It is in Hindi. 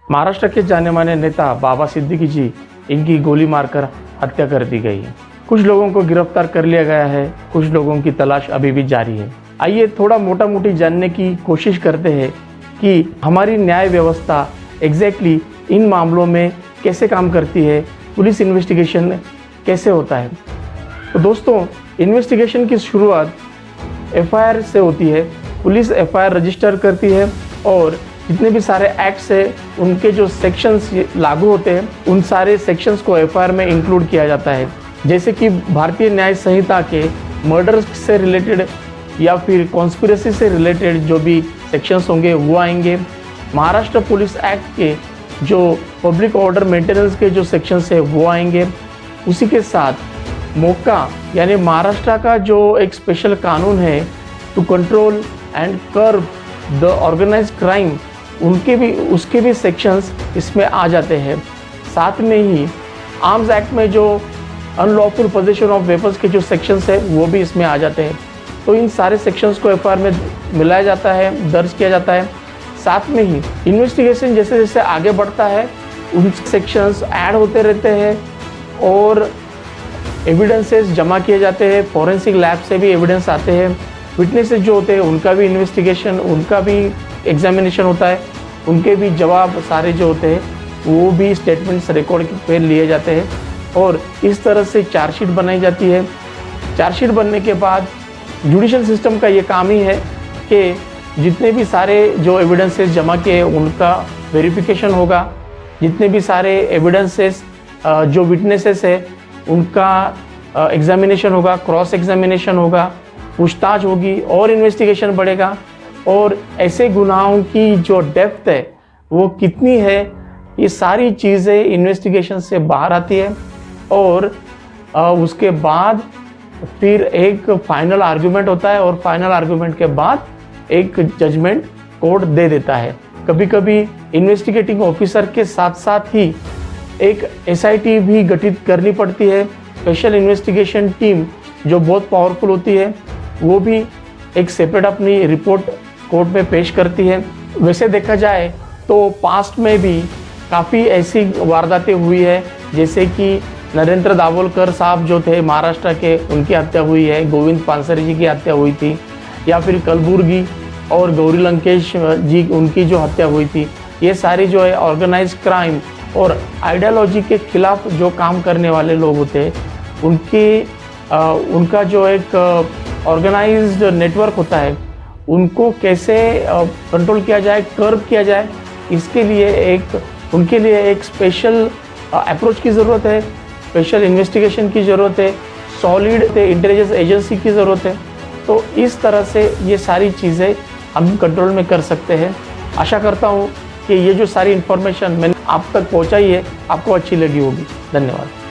महाराष्ट्र के जाने माने नेता बाबा सिद्दीकी जी, इनकी गोली मारकर हत्या कर दी गई है। कुछ लोगों को गिरफ्तार कर लिया गया है, कुछ लोगों की तलाश अभी भी जारी है। आइए थोड़ा मोटा मोटी जानने की कोशिश करते हैं कि हमारी न्याय व्यवस्था एग्जैक्टली इन मामलों में कैसे काम करती है, पुलिस इन्वेस्टिगेशन कैसे होता है। तो दोस्तों, इन्वेस्टिगेशन की शुरुआत एफआईआर से होती है। पुलिस एफआईआर रजिस्टर करती है और जितने भी सारे एक्ट्स है उनके जो सेक्शंस लागू होते हैं उन सारे सेक्शंस को एफआईआर में इंक्लूड किया जाता है। जैसे कि भारतीय न्याय संहिता के मर्डर से रिलेटेड या फिर कॉन्स्पिरेसी से रिलेटेड जो भी सेक्शंस होंगे वो आएंगे। महाराष्ट्र पुलिस एक्ट के जो पब्लिक ऑर्डर मेंटेनेंस के जो सेक्शंस है वो आएंगे। उसी के साथ मोका यानी महाराष्ट्र का जो एक स्पेशल कानून है to control and curb the organised crime, उसके भी सेक्शंस इसमें आ जाते हैं। साथ में ही आर्म्स एक्ट में जो अनलॉफुल पोजेशन ऑफ वेपन्स के जो सेक्शंस है वो भी इसमें आ जाते हैं। तो इन सारे सेक्शंस को एफआईआर में मिलाया जाता है, दर्ज किया जाता है। साथ में ही इन्वेस्टिगेशन जैसे जैसे आगे बढ़ता है उन सेक्शंस ऐड होते रहते हैं और एविडेंसेस जमा किए जाते हैं। फॉरेंसिक लैब से भी एविडेंस आते हैं। विटनेसेस जो होते हैं उनका भी इन्वेस्टिगेशन, उनका भी एग्जामिनेशन होता है। उनके भी जवाब सारे जो होते हैं वो भी स्टेटमेंट्स रिकॉर्ड पे लिए जाते हैं और इस तरह से चार्जशीट बनाई जाती है। चार्जशीट बनने के बाद जुडिशल सिस्टम का ये काम ही है कि जितने भी सारे जो एविडेंसेस जमा किए उनका वेरिफिकेशन होगा। जितने भी सारे एविडेंसेस जो विटनेसेस है उनका एग्जामिनेशन होगा, क्रॉस एग्जामिनेशन होगा, पूछताछ होगी और इन्वेस्टिगेशन बढ़ेगा। और ऐसे गुनाहों की जो डेप्थ है वो कितनी है, ये सारी चीज़ें इन्वेस्टिगेशन से बाहर आती है और उसके बाद फिर एक फाइनल आर्गुमेंट होता है और फाइनल आर्गुमेंट के बाद एक जजमेंट कोर्ट दे देता है। कभी कभी इन्वेस्टिगेटिंग ऑफिसर के साथ साथ ही एक एसआईटी भी गठित करनी पड़ती है। स्पेशल इन्वेस्टिगेशन टीम जो बहुत पावरफुल होती है वो भी एक सेपरेट अपनी रिपोर्ट कोर्ट में पेश करती है। वैसे देखा जाए तो पास्ट में भी काफ़ी ऐसी वारदातें हुई है, जैसे कि नरेंद्र दाभोलकर साहब जो थे महाराष्ट्र के, उनकी हत्या हुई है। गोविंद पानसरे जी की हत्या हुई थी, या फिर कलबुर्गी और गौरी लंकेश जी उनकी जो हत्या हुई थी। ये सारी जो है ऑर्गेनाइज क्राइम और आइडियोलॉजी के खिलाफ जो काम करने वाले लोग होते हैं उनका जो एक ऑर्गेनाइज्ड नेटवर्क होता है उनको कैसे कंट्रोल किया जाए, कर्ब किया जाए, इसके लिए उनके लिए एक स्पेशल अप्रोच की ज़रूरत है, स्पेशल इन्वेस्टिगेशन की ज़रूरत है, सॉलिड इंटेलिजेंस एजेंसी की ज़रूरत है। तो इस तरह से ये सारी चीज़ें हम कंट्रोल में कर सकते हैं। आशा करता हूँ कि ये जो सारी इन्फॉर्मेशन मैंने आप तक पहुँचाई है आपको अच्छी लगी होगी। धन्यवाद।